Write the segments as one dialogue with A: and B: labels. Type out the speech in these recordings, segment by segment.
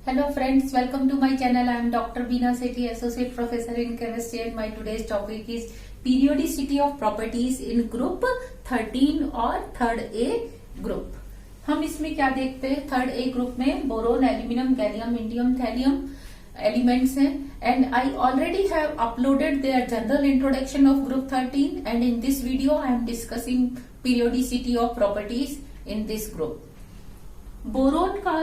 A: Hello friends, welcome to my channel. I am Dr. Beena Sethi, Associate Professor in Chemistry, and my today's topic is periodicity of properties in group 13 और third A group. हम इसमें क्या देखते हैं, third A group में boron, aluminium, gallium, indium, thallium elements हैं, and I already have uploaded their general introduction of group 13, and in this video I am discussing periodicity of properties in this group. Boron का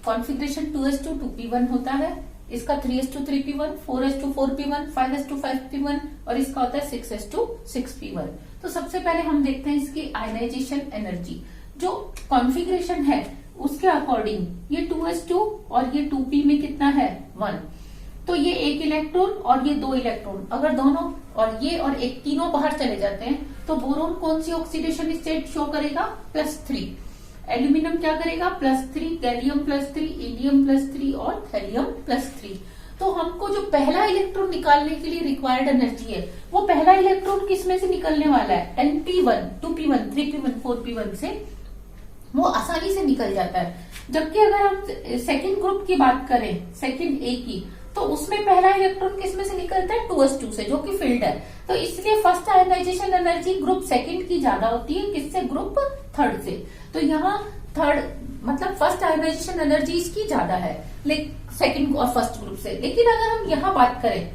A: configuration 2s2 2p1 होता है, इसका 3s2 3p1, 4s2 4p1, 5s2 5p1 और इसका होता है 6s2 6p1। तो सबसे पहले हम देखते हैं इसकी आयनाइजेशन एनर्जी। जो कॉन्फ़िगरेशन है उसके अकॉर्डिंग ये 2s2 और ये 2p में कितना है 1, तो ये एक इलेक्ट्रॉन और ये दो इलेक्ट्रॉन, अगर दोनों और ये और एक तीनों बाहर चले जाते हैं तो बोरोन कौन सी ऑक्सीडेशन स्टेट शो करेगा, +3। एल्यूमिनियम क्या करेगा, +3, गैलियम +3, इंडियम +3 और थैलियम +3। तो हमको जो पहला इलेक्ट्रॉन निकालने के लिए रिक्वायर्ड एनर्जी है, वो पहला इलेक्ट्रॉन किसमें से निकलने वाला है, np1, 2p1, 3p1, 4p1 से वो आसानी से निकल जाता है। जबकि अगर हम सेकेंड ग्रुप की बात करें, सेकेंड ए की, तो उसमें पहला इलेक्ट्रॉन किसमें से निकलता है, 2s2 से, जो कि फील्ड है। तो इसलिए first ionization energy group second की ज्यादा होती है, किससे, ग्रुप थर्ड से। तो यहाँ थर्ड मतलब फर्स्ट आयनाइजेशन एनर्जी इसकी ज्यादा है सेकंड और फर्स्ट ग्रुप से। लेकिन अगर हम यहाँ बात करें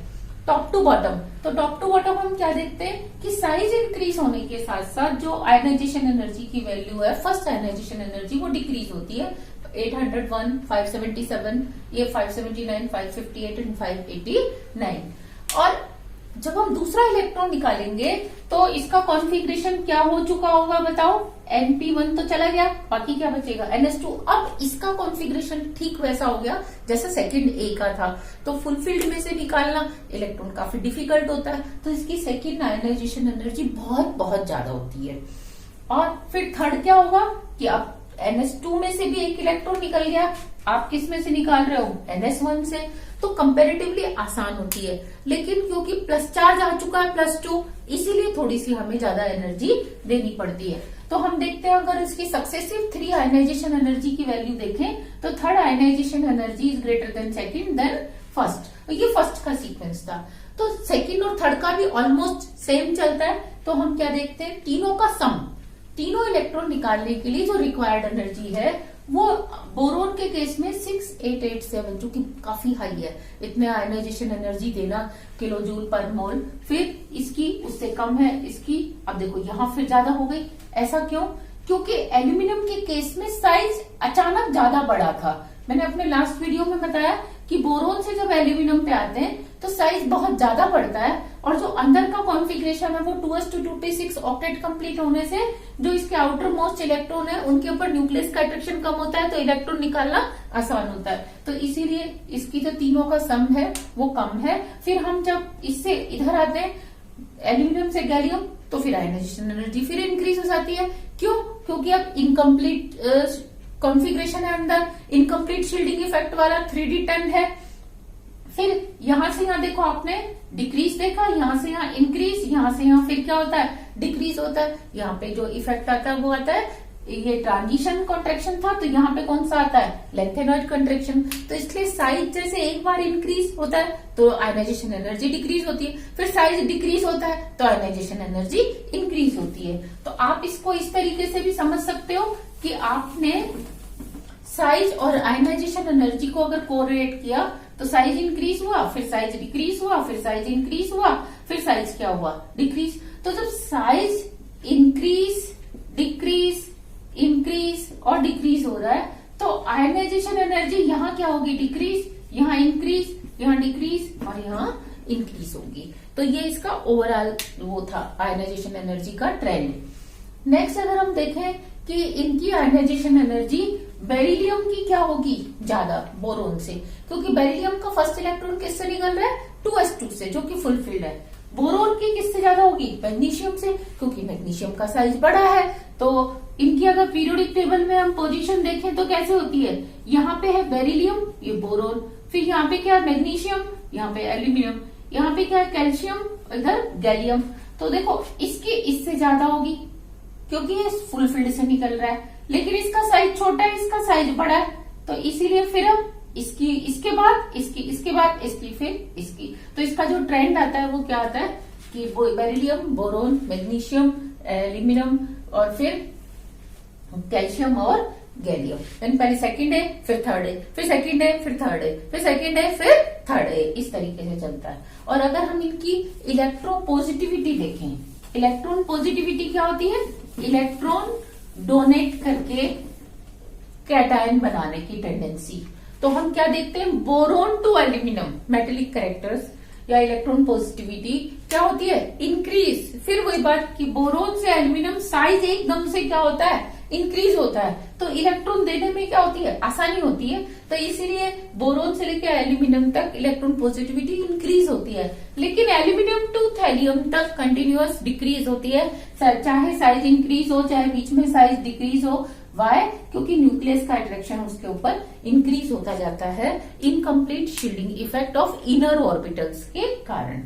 A: टॉप टू बॉटम, तो टॉप टू बॉटम हम क्या देखते हैं कि साइज इंक्रीज होने के साथ साथ जो आयनाइजेशन एनर्जी की वैल्यू है, फर्स्ट आयनाइजेशन एनर्जी, वो डिक्रीज होती है। 801, 577, ये 579, 558 एंड 589। और जब हम दूसरा इलेक्ट्रॉन निकालेंगे तो इसका कॉन्फ़िगरेशन क्या हो चुका होगा, बताओ, np1 तो चला गया, बाकी क्या बचेगा, ns2। अब इसका कॉन्फ़िगरेशन ठीक वैसा हो गया जैसा सेकंड ए का था। तो फुल फील्ड में से निकालना इलेक्ट्रॉन काफी डिफिकल्ट होता है, तो इसकी सेकंड आयनाइजेशन एनर्जी बहुत बहुत ज्यादा होती है। और फिर थर्ड क्या होगा कि अब ns2 में से भी एक इलेक्ट्रॉन निकल गया, आप किस में से निकाल रहे हो, ns1 से, तो कंपैरेटिवली आसान होती है। लेकिन क्योंकि प्लस चार्ज आ चुका है +2, इसीलिए थोड़ी सी हमें ज्यादा एनर्जी देनी पड़ती है। तो हम देखते हैं, अगर इसकी सक्सेसिव 3 आयनाइजेशन एनर्जी की वैल्यू देखें तो third ionization energy is greater than second than first. ये फर्स्ट का सीक्वेंस था। तो सेकंड और थर्ड का भी ऑलमोस्ट सेम चलता है। तो हम क्या देखते हैं, तीनों का सम, तीनों इलेक्ट्रॉन निकालने के लिए जो रिक्वायर्ड एनर्जी है वो बोरोन के केस में 6887, जो कि काफी हाई है। इतने आयनाइजेशन एनर्जी देना किलो जूल पर मोल, फिर इसकी उससे कम है इसकी। अब देखो यहाँ फिर ज्यादा हो गई, ऐसा क्यों, क्योंकि एल्यूमिनियम के केस में साइज अचानक ज्यादा बड़ा था। मैंने अपने लास्ट वीडियो में बताया कि बोरोन से जब एल्यूमिनियम पे आते हैं तो साइज बहुत ज्यादा बढ़ता है, और जो अंदर का कॉन्फ़िगरेशन है वो 2s2 2p6 ऑक्टेट कंप्लीट होने से जो इसके आउटर मोस्ट इलेक्ट्रॉन है उनके ऊपर न्यूक्लियस का अट्रैक्शन कम होता है, तो इलेक्ट्रॉन निकालना आसान होता है। तो इसीलिए इसकी जो तीनों का सम है वो कम है। फिर हम जब इससे इधर आते हैं एल्यूमिनियम से गैलियम, तो फिर आयनाइजेशन एनर्जी फिर इंक्रीज हो जाती है। क्यों, क्योंकि अब इनकम्प्लीट कॉन्फ़िगरेशन है, अंदर इनकम्प्लीट शील्डिंग इफेक्ट वाला 3d10 है। फिर यहां से यहां देखो, आपने डिक्रीज देखा, यहां से यहां इंक्रीज, यहां से यहां फिर क्या होता है, डिक्रीज होता है। यहाँ पे जो इफेक्ट आता है वो आता है, ये ट्रांजिशन कॉन्ट्रेक्शन था, तो यहाँ पे कौन सा आता है, लेंथेनॉइड कॉन्ट्रेक्शन। तो इसलिए साइज जैसे एक बार इंक्रीज होता है तो आयनाइजेशन एनर्जी डिक्रीज होती है, फिर साइज डिक्रीज होता है तो आयनाइजेशन एनर्जी इंक्रीज होती है। तो आप इसको इस तरीके से भी समझ सकते हो कि आपने साइज और आयनाइजेशन एनर्जी को अगर कोरिलेट किया तो साइज इंक्रीज हुआ, फिर साइज डिक्रीज हुआ, फिर साइज इंक्रीज हुआ, फिर साइज क्या हुआ, डिक्रीज। तो जब साइज इंक्रीज डिक्रीज इंक्रीज और डिक्रीज हो रहा है तो आयनाइजेशन एनर्जी यहाँ क्या होगी, डिक्रीज, यहाँ इंक्रीज, यहाँ डिक्रीज और यहाँ इंक्रीज होगी। तो ये इसका ओवरऑल वो था आयनाइजेशन एनर्जी का ट्रेंड। नेक्स्ट अगर हम देखें कि इनकी आयनाइजेशन एनर्जी बेरिलियम की क्या होगी, ज्यादा बोरोन से, क्योंकि बेरिलियम का फर्स्ट इलेक्ट्रॉन किससे निकल रहा है, 2s2 से, जो कि फुल फील्ड है। बोरोन की किससे ज्यादा होगी, मैग्नीशियम से, क्योंकि मैग्नीशियम का साइज बड़ा है। तो इनकी अगर पीरियोडिक टेबल में हम पोजीशन देखें तो कैसे होती है, यहाँ पे है बेरिलियम, ये बोरोन, फिर यहाँ पे क्या है, मैग्नीशियम, यहाँ पे एल्यूमिनियम, यहाँ पे क्या है, कैल्शियम, इधर गैलियम। तो देखो इसकी इससे ज्यादा होगी क्योंकि ये फुल फील्ड से निकल रहा है, लेकिन इसका साइज छोटा है, इसका साइज बड़ा है, तो इसीलिए फिर हम इसकी, इसके बाद इसकी, इसके बाद इसकी, फिर इसकी। तो इसका जो ट्रेंड आता है वो क्या आता है कि बेरिलियम, बोरोन, मैग्नीशियम, एल्यूमिनियम और फिर कैल्शियम और गैलियम। यानी पहले सेकंड है, फिर थर्ड है, फिर सेकंड है, फिर थर्ड है, फिर सेकंड है, फिर थर्ड है, इस तरीके से चलता है। और अगर हम इनकी इलेक्ट्रोपॉजिटिविटी देखें, इलेक्ट्रॉन पॉजिटिविटी क्या होती है? इलेक्ट्रॉन डोनेट करके कैटायन बनाने की टेंडेंसी। तो हम क्या देखते हैं? Boron to aluminium metallic characters या इलेक्ट्रॉन पॉजिटिविटी क्या होती है? इंक्रीज। फिर वही बात कि बोरोन से एल्यूमिनियम साइज एकदम से क्या होता है? इंक्रीज होता है। तो इलेक्ट्रॉन देने में क्या होती है? आसानी होती है। तो इसीलिए बोरोन से लेकर एल्यूमिनियम तक इलेक्ट्रॉन पॉजिटिविटी इंक्रीज होती है, लेकिन एल्यूमिनियम टू थैलियम तक कंटिन्यूअस डिक्रीज होती है, चाहे साइज इंक्रीज हो चाहे बीच में साइज डिक्रीज हो। वाई? क्योंकि न्यूक्लियस का अट्रैक्शन उसके ऊपर इंक्रीज होता जाता है incomplete shielding effect of inner orbitals के कारण।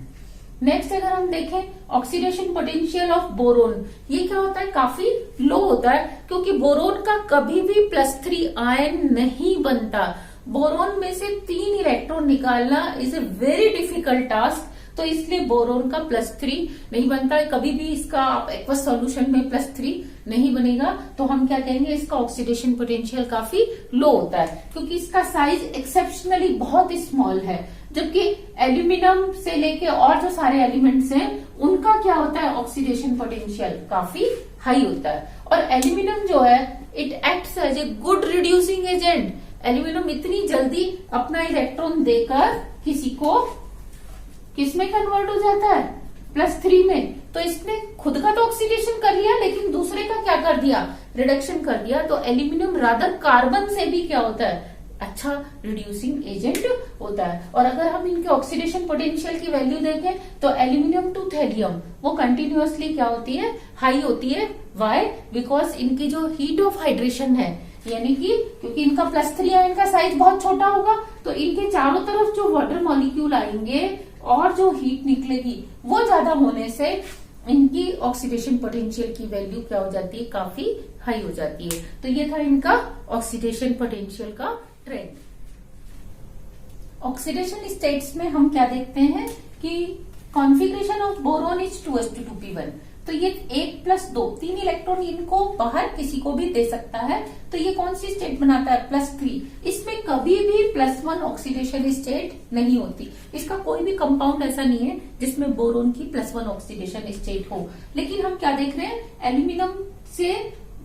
A: नेक्स्ट अगर हम देखें ऑक्सीडेशन पोटेंशियल ऑफ बोरोन, ये क्या होता है? काफी लो होता है, क्योंकि बोरोन का कभी भी +3 आयन नहीं बनता। बोरोन में से 3 इलेक्ट्रॉन निकालना is a very difficult task, तो इसलिए बोरोन का +3 नहीं बनता है। कभी भी इसका आप एक्वस सॉल्यूशन में +3 नहीं बनेगा। तो हम क्या कहेंगे? इसका ऑक्सीडेशन पोटेंशियल काफी लो होता है, क्योंकि इसका साइज एक्सेप्शनली बहुत स्मॉल है। जबकि एल्यूमिनियम से लेके और जो सारे एलिमेंट्स हैं उनका क्या होता है? ऑक्सीडेशन पोटेंशियल काफी हाई होता है। और एल्यूमिनियम जो है it acts as a good reducing agent. Aluminium इतनी जल्दी अपना इलेक्ट्रॉन देकर किसी को किसमें कन्वर्ट हो जाता है? +3 में। तो इसने खुद का तो ऑक्सीडेशन कर लिया, लेकिन दूसरे का क्या कर दिया? रिडक्शन कर दिया। तो एल्यूमिनियम रादर कार्बन से भी क्या होता है? अच्छा रिड्यूसिंग एजेंट होता है। और अगर हम इनके ऑक्सीडेशन पोटेंशियल की वैल्यू देखें तो एल्यूमिनियम टू थैलियम वो कंटिन्यूअसली क्या होती है? हाई होती है। वाई? बिकॉज इनकी जो हीट ऑफ हाइड्रेशन है, यानी कि क्योंकि इनका +3 आयन का साइज बहुत छोटा होगा, तो इनके चारों तरफ जो वाटर मॉलिक्यूल आएंगे और जो हीट निकलेगी वो ज्यादा होने से इनकी ऑक्सीडेशन पोटेंशियल की वैल्यू क्या हो जाती है? काफी हाई हो जाती है। तो ये था इनका ऑक्सीडेशन पोटेंशियल का ट्रेंड। ऑक्सीडेशन स्टेट्स में हम क्या देखते हैं कि configuration of boron is 2s2 तो ये 1+2 3 इलेक्ट्रॉन इनको बाहर किसी को भी दे सकता है। तो ये कौन सी स्टेट बनाता है? +3। इसमें कभी भी +1 ऑक्सीडेशन स्टेट नहीं होती। इसका कोई भी कंपाउंड ऐसा नहीं है जिसमें बोरोन की +1 ऑक्सीडेशन स्टेट हो। लेकिन हम क्या देख रहे हैं? एल्यूमिनियम से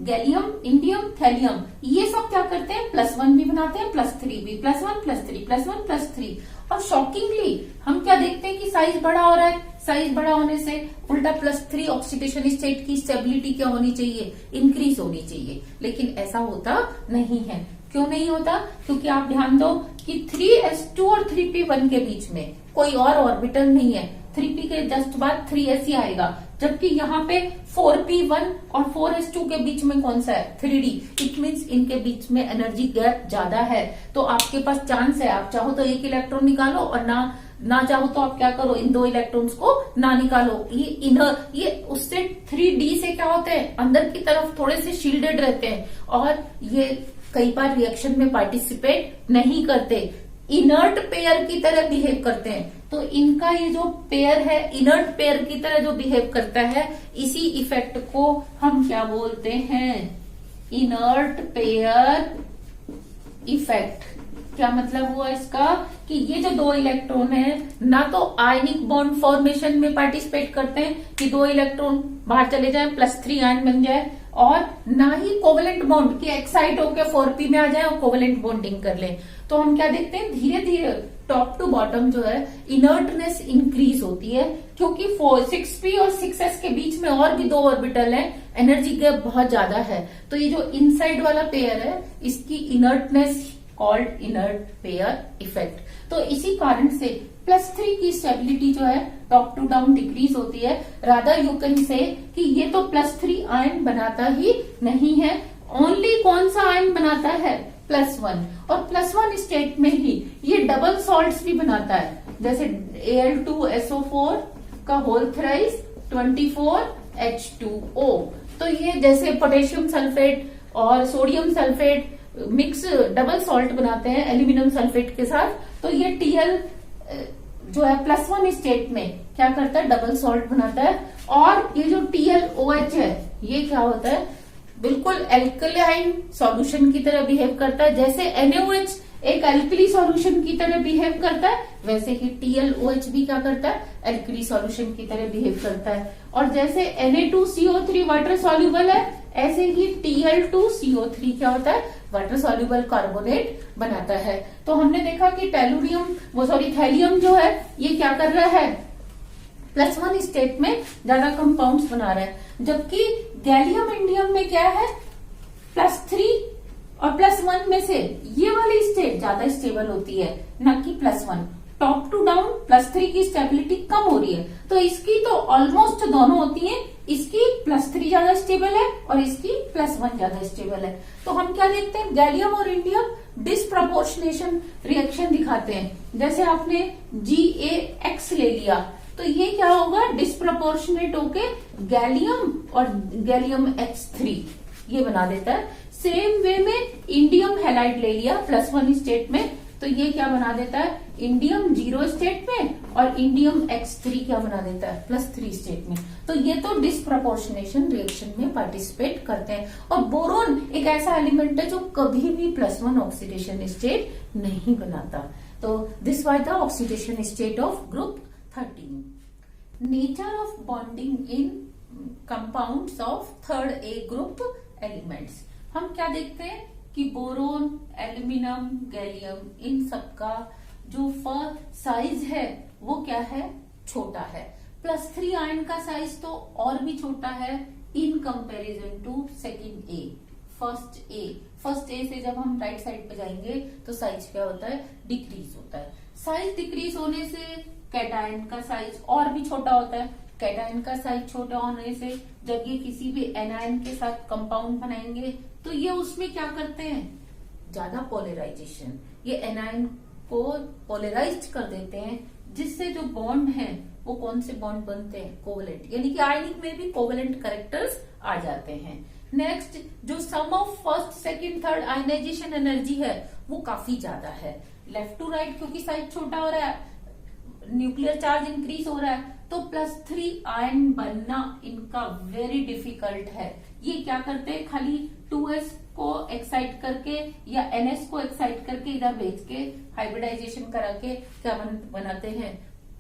A: गैलियम, इंडियम, थैलियम, ये सब क्या करते हैं? +1 भी बनाते हैं, +3 भी, +1 +3 +1 +3। और शॉकिंगली हम क्या देखते हैं कि साइज बड़ा हो रहा है। साइज बड़ा होने से उल्टा +3 ऑक्सीडेशन स्टेट की स्टेबिलिटी क्या होनी चाहिए? इंक्रीज होनी चाहिए। लेकिन ऐसा होता नहीं है। क्यों नहीं होता? क्योंकि आप ध्यान दो कि 3s2 और 3p1 के बीच में कोई और ऑर्बिटल नहीं है। 3p के जस्ट बाद 3s ही आएगा, जबकि यहाँ पे 4p1 और 4s2 के बीच में कौन सा है? 3d। इट मीन्स इनके बीच में एनर्जी गैप ज्यादा है। तो आपके पास चांस है, आप चाहो तो एक इलेक्ट्रॉन निकालो और ना चाहो तो आप क्या करो? इन 2 इलेक्ट्रॉन्स को ना निकालो। ये इनर, ये उससे 3d से क्या होते हैं? अंदर की तरफ थोड़े से शील्डेड रहते हैं और ये कई बार रिएक्शन में पार्टिसिपेट नहीं करते, इनर्ट पेयर की तरह बिहेव करते हैं। तो इनका ये जो पेयर है इनर्ट पेयर की तरह जो बिहेव करता है, इसी इफेक्ट को हम क्या बोलते हैं? Inert pair effect. क्या मतलब हुआ इसका? कि ये जो 2 इलेक्ट्रॉन है ना तो आयनिक बॉन्ड फॉर्मेशन में पार्टिसिपेट करते हैं कि 2 इलेक्ट्रॉन बाहर चले जाए, +3 आयन बन जाए, और ना ही कोवेलेंट बॉन्ड की एक्साइट होकर 4p में आ जाए और कोवेलेंट बॉन्डिंग कर ले। तो हम क्या देखते हैं? धीरे धीरे टॉप टू बॉटम जो है इनर्टनेस इंक्रीज होती है, क्योंकि 6p और 6s के बीच में और भी 2 ऑर्बिटल है, एनर्जी गैप बहुत ज्यादा है। तो ये जो इनसाइड वाला पेयर है इसकी inertness called inert pair effect. तो इसी कारण से +3 की स्टेबिलिटी जो है टॉप टू डाउन डिक्रीज होती है। रादर यू कैन से कि ये तो +3 आयन बनाता ही नहीं है, ओनली कौन सा आयन बनाता है? +1। और +1 स्टेट में ही ये डबल सॉल्ट्स भी बनाता है, जैसे Al2SO4 का होल थ्राइस 24H2O। तो ये जैसे पोटेशियम सल्फेट और sodium sulphate mix double salt बनाते हैं एल्यूमिनियम सल्फेट के साथ, तो ये Tl जो है +1 स्टेट में क्या करता है, डबल सॉल्ट बनाता है। और ये जो TlOH है ये क्या होता है, बिल्कुल एल्कलाइन सॉल्यूशन की तरह बिहेव करता है। जैसे NaOH एक एल्कली सॉल्यूशन की तरह बिहेव करता है, वैसे ही TlOH भी क्या करता है, एल्कली सॉल्यूशन की तरह बिहेव करता है। और जैसे Na2CO3 वाटर सॉल्यूबल है, ऐसे ही Tl2CO3 क्या होता है, वाटर सॉल्यूबल कार्बोनेट बनाता है। तो हमने देखा कि थैलियम जो है ये क्या कर रहा है, +1 स्टेट में ज्यादा कंपाउंड्स बना रहा है, जबकि गैलियम इंडियम में क्या है, +3 और +1 में से ये वाली स्टेट ज्यादा स्टेबल होती है, न कि +1। टॉप टू डाउन +3 की स्टेबिलिटी कम हो रही है, तो इसकी तो ऑलमोस्ट दोनों होती हैं, इसकी +3 ज्यादा स्टेबल है और इसकी +1 ज्यादा स्टेबल है। तो हम क्या देखते हैं, गैलियम और इंडियम डिसप्रपोर्शनेशन रिएक्शन दिखाते हैं। जैसे आपने GaX ले लिया, तो ये क्या होगा, डिसप्रपोर्शनेट होके गैलियम और गैलियम H3 ये बना देता है। सेम वे में इंडियम हैलाइड ले लिया +1 स्टेट में, तो ये क्या बना देता है, इंडियम 0 स्टेट में, और इंडियम X3 क्या बना देता है, +3 स्टेट में। तो ये तो डिसप्रपोर्शनेशन रिएक्शन में पार्टिसिपेट करते हैं। और बोरोन एक ऐसा एलिमेंट है जो कभी भी +1 ऑक्सीडेशन स्टेट नहीं बनाता। तो this was the oxidation state of group 13। Nature of bonding in compounds of third A group elements. हम क्या देखते हैं कि बोरोन, एल्यूमिनियम, गैलियम, इन सबका जो साइज है वो क्या है, छोटा है। +3 आयन का साइज तो और भी छोटा है in comparison to second A, first A से जब हम राइट साइड पे जाएंगे तो साइज क्या होता है, डिक्रीज होता है। साइज डिक्रीज होने से कैटायन का साइज और भी छोटा होता है। कैटायन का साइज छोटा होने से जब ये किसी भी एनायन के साथ कंपाउंड बनाएंगे तो ये उसमें क्या करते हैं, ज्यादा पोलराइजेशन, ये एनायन को पोलराइज्ड कर देते हैं, जिससे जो बॉन्ड है वो कौन से बॉन्ड बनते हैं, कोवेलेंट, यानी कि आयनिक में भी कोवेलेंट कैरेक्टर्स आ जाते हैं। नेक्स्ट, जो sum of first, second, third ionization energy है वो काफी ज्यादा है। लेफ्ट टू राइट क्योंकि साइज छोटा हो रहा है, न्यूक्लियर चार्ज इंक्रीज हो रहा है, तो +3 आयन बनना इनका वेरी डिफिकल्ट है। ये क्या करते हैं, खाली 2s को एक्साइट करके या NS को एक्साइट करके इधर भेज के हाइब्रिडाइजेशन करा के क्या बनाते हैं,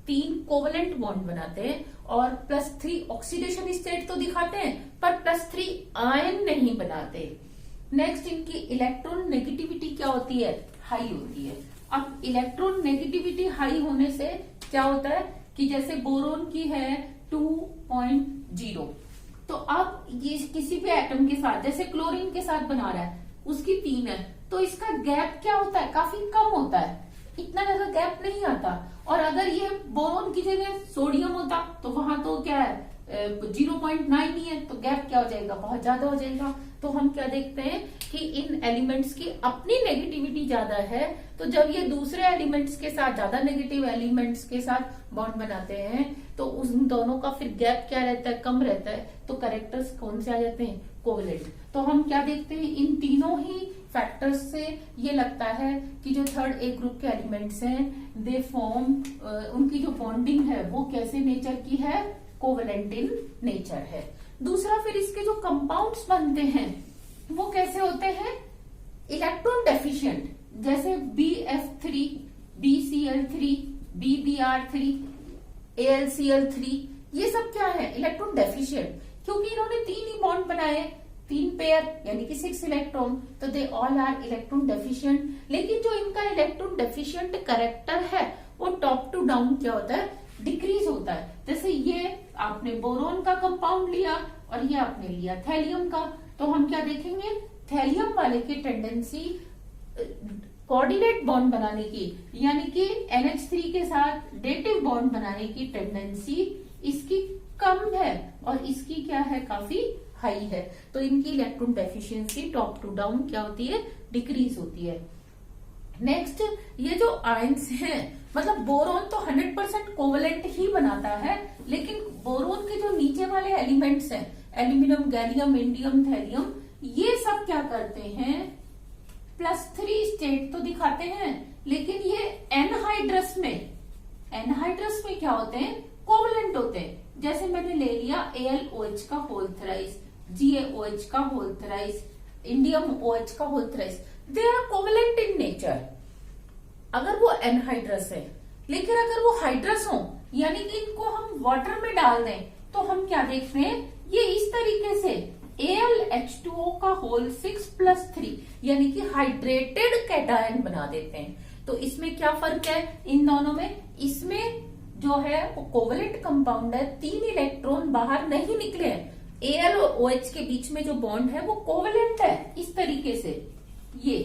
A: 3 कोवेलेंट बॉन्ड बनाते हैं और +3 ऑक्सीडेशन स्टेट तो दिखाते हैं पर +3 आयन नहीं बनाते। नेक्स्ट, इनकी इलेक्ट्रॉन नेगेटिविटी क्या होती है, हाई होती है। अब इलेक्ट्रॉन नेगेटिविटी हाई होने से क्या होता है कि जैसे बोरोन की है 2.0, तो अब ये किसी भी एटम के साथ, जैसे क्लोरीन के साथ बना रहा है, उसकी 3 है, तो इसका गैप क्या होता है, काफी कम होता है, इतना ज्यादा गैप नहीं आता। और अगर ये बोरोन की जगह सोडियम होता तो वहां तो क्या है 0.9 ही है, तो गैप क्या हो जाएगा, बहुत ज्यादा हो जाएगा। तो हम क्या देखते हैं कि इन एलिमेंट्स की अपनी नेगेटिविटी ज्यादा है, तो जब ये दूसरे एलिमेंट्स के साथ, ज्यादा नेगेटिव एलिमेंट्स के साथ बॉन्ड बनाते हैं तो उन दोनों का फिर गैप क्या रहता है, कम रहता है, तो कैरेक्टर्स कौन से आ जाते हैं, कोवेलेंट। तो हम क्या देखते हैं, इन तीनों ही फैक्टर्स से ये लगता है कि जो थर्ड ए ग्रुप के एलिमेंट्स हैं दे फॉर्म, उनकी जो बॉन्डिंग है वो कैसे नेचर की है, कोवेलेंट इन नेचर है। दूसरा, फिर इसके जो कंपाउंड्स बनते हैं वो कैसे होते हैं, इलेक्ट्रॉन डेफिशिएंट, जैसे BF3, BCl3, BBr3, AlCl3, ये सब क्या है, इलेक्ट्रॉन डेफिशिएंट, क्योंकि इन्होंने 3 ही बॉन्ड बनाए, 3 पेयर यानी कि 6 इलेक्ट्रॉन, तो they all are electron deficient. लेकिन जो इनका इलेक्ट्रॉन डेफिशिएंट कैरेक्टर है वो टॉप टू डाउन क्या होता है, डिक्रीज होता है। जैसे ये आपने बोरोन का कंपाउंड लिया और ये आपने लिया थैलियम का, तो हम क्या देखेंगे, थैलियम वाले की टेंडेंसी कोऑर्डिनेट बॉन्ड बनाने की, यानी कि NH3 के साथ डेटिव बॉन्ड बनाने की टेंडेंसी इसकी कम है और इसकी क्या है, काफी हाई है। तो इनकी electron deficiency top to down क्या होती है, डिक्रीज होती है। नेक्स्ट, ये जो आयंस हैं, मतलब बोरोन तो 100% कोवेलेंट ही बनाता है, लेकिन बोरोन के जो नीचे वाले एलिमेंट्स हैं, एल्यूमिनियम, गैलियम, इंडियम, थैलियम, ये सब क्या करते हैं, +3 स्टेट तो दिखाते हैं, लेकिन ये एनहाइड्रस में क्या होते हैं, कोवलेंट होते हैं। जैसे मैंने ले लिया AlOH का होल थ्राइस, GaOH का होल थ्राइस, इंडियम OH का whole thrice, they are covalent in nature अगर वो एनहाइड्रस है। लेकिन अगर वो हाइड्रस हो, यानी कि इनको हम वाटर में डाल दें, तो हम क्या देखते हैं, ये इस तरीके से AlH2O का होल 6+3 यानी कि हाइड्रेटेड कैटायन बना देते हैं। तो इसमें क्या फर्क है इन दोनों में, इसमें जो है वो कोवलेंट कंपाउंड है, 3 इलेक्ट्रॉन बाहर नहीं निकले हैं। Al और OH के बीच में जो बॉन्ड है वो कोवलेंट है इस तरीके से ये।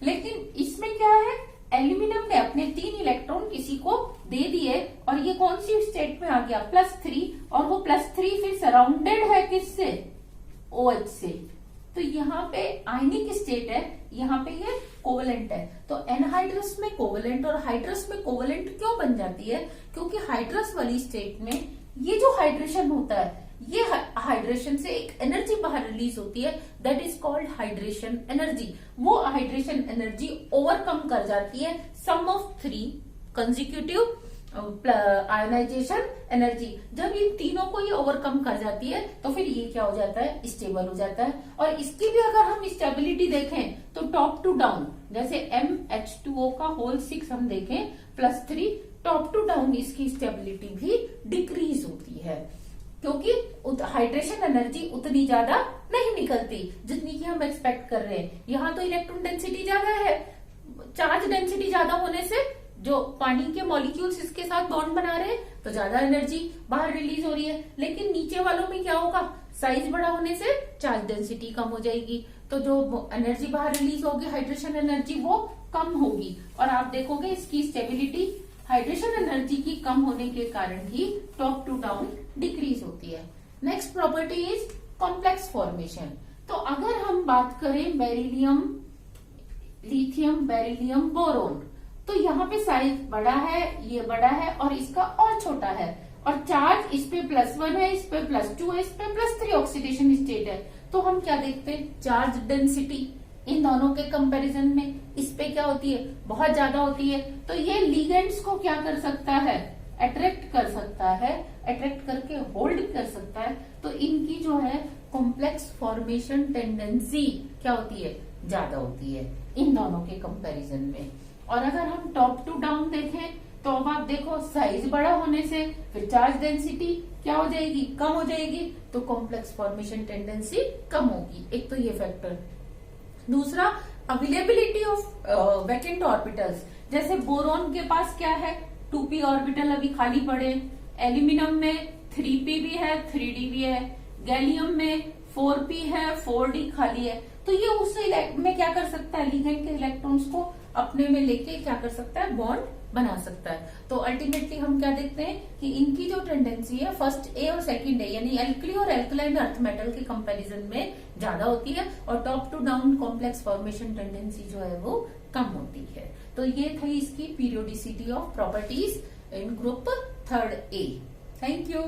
A: लेकिन इसमें क्या है, एल्यूमिनियम ने अपने 3 इलेक्ट्रॉन किसी को दे दिए और ये कौन सी स्टेट में आ गया, +3, और वो +3 फिर सराउंडेड है किससे, OH से। तो यहाँ पे आयनिक स्टेट है, यहाँ पे ये कोवलेंट है। तो एनहाइड्रस में कोवलेंट और हाइड्रस में कोवलेंट क्यों बन जाती है, क्योंकि हाइड्रस वाली स्टेट में ये जो हाइड्रेशन होता है, ये हाइड्रेशन से एक एनर्जी बाहर रिलीज होती है, that is called hydration energy. वो हाइड्रेशन एनर्जी ओवरकम कर जाती है सम ऑफ 3 कंसेक्यूटिव आयोनाइजेशन एनर्जी। जब इन तीनों को ये ओवरकम कर जाती है तो फिर ये क्या हो जाता है, स्टेबल हो जाता है। और इसकी भी अगर हम स्टेबिलिटी देखें तो टॉप टू डाउन, जैसे MH2O का होल 6 हम देखें +3, टॉप टू डाउन इसकी स्टेबिलिटी भी डिक्रीज होती है, क्योंकि हाइड्रेशन एनर्जी उतनी ज्यादा नहीं निकलती जितनी की हम एक्सपेक्ट कर रहे हैं। यहाँ तो इलेक्ट्रॉन डेंसिटी ज्यादा है, चार्ज डेंसिटी ज्यादा होने से जो पानी के मॉलिक्यूल्स इसके साथ बॉन्ड बना रहे हैं तो ज्यादा एनर्जी बाहर रिलीज हो रही है। लेकिन नीचे वालों में क्या होगा, साइज बड़ा होने से चार्ज डेंसिटी कम हो जाएगी, तो जो एनर्जी बाहर रिलीज होगी हाइड्रेशन एनर्जी वो कम होगी। और आप देखोगे इसकी स्टेबिलिटी हाइड्रेशन एनर्जी की कम होने के कारण ही टॉप टू डाउन डिक्रीज होती है। Next property is complex formation. तो अगर हम बात करें बेरिलियम, लिथियम, बेरिलियम, बोरोन, तो यहाँ पे साइज बड़ा है, ये बड़ा है और इसका और छोटा है, और चार्ज इस पे +1 है, इस पे +2 है, इस पे +3 ऑक्सीडेशन स्टेट है। तो हम क्या देखते हैं, चार्ज डेंसिटी इन दोनों के कंपैरिजन में इस पे क्या होती है, बहुत ज्यादा होती है। तो ये लिगेंड्स को क्या कर सकता है, अट्रैक्ट कर सकता है, अट्रैक्ट करके होल्ड कर सकता है। तो इनकी जो है कॉम्प्लेक्स फॉर्मेशन टेंडेंसी क्या होती है, ज्यादा होती है इन दोनों के कंपैरिजन में। और अगर हम टॉप टू डाउन देखें तो अब आप देखो साइज बड़ा होने से फिर चार्ज डेंसिटी क्या हो जाएगी, कम हो जाएगी, तो कॉम्प्लेक्स फॉर्मेशन टेंडेंसी कम होगी। एक तो ये फैक्टर। दूसरा, अवेलेबिलिटी ऑफ वैकेंट ऑर्बिटल्स। जैसे बोरोन के पास क्या है, 2p ऑर्बिटल अभी खाली पड़े, एल्यूमिनियम में 3p भी है, 3d भी है, गैलियम में 4p है, 4d खाली है। तो ये उस में क्या कर सकता है, लिगेंड के इलेक्ट्रॉन्स को अपने में लेके क्या कर सकता है, बॉन्ड बना सकता है। तो अल्टीमेटली हम क्या देखते हैं कि इनकी जो टेंडेंसी है फर्स्ट ए और सेकंड ए यानी एल्कली और एल्कलाइन अर्थ मेटल के कंपैरिजन में ज्यादा होती है, और top to down complex formation tendency जो है वो कम होती है। तो ये थी इसकी periodicity of properties in group 3rd A। Thank you.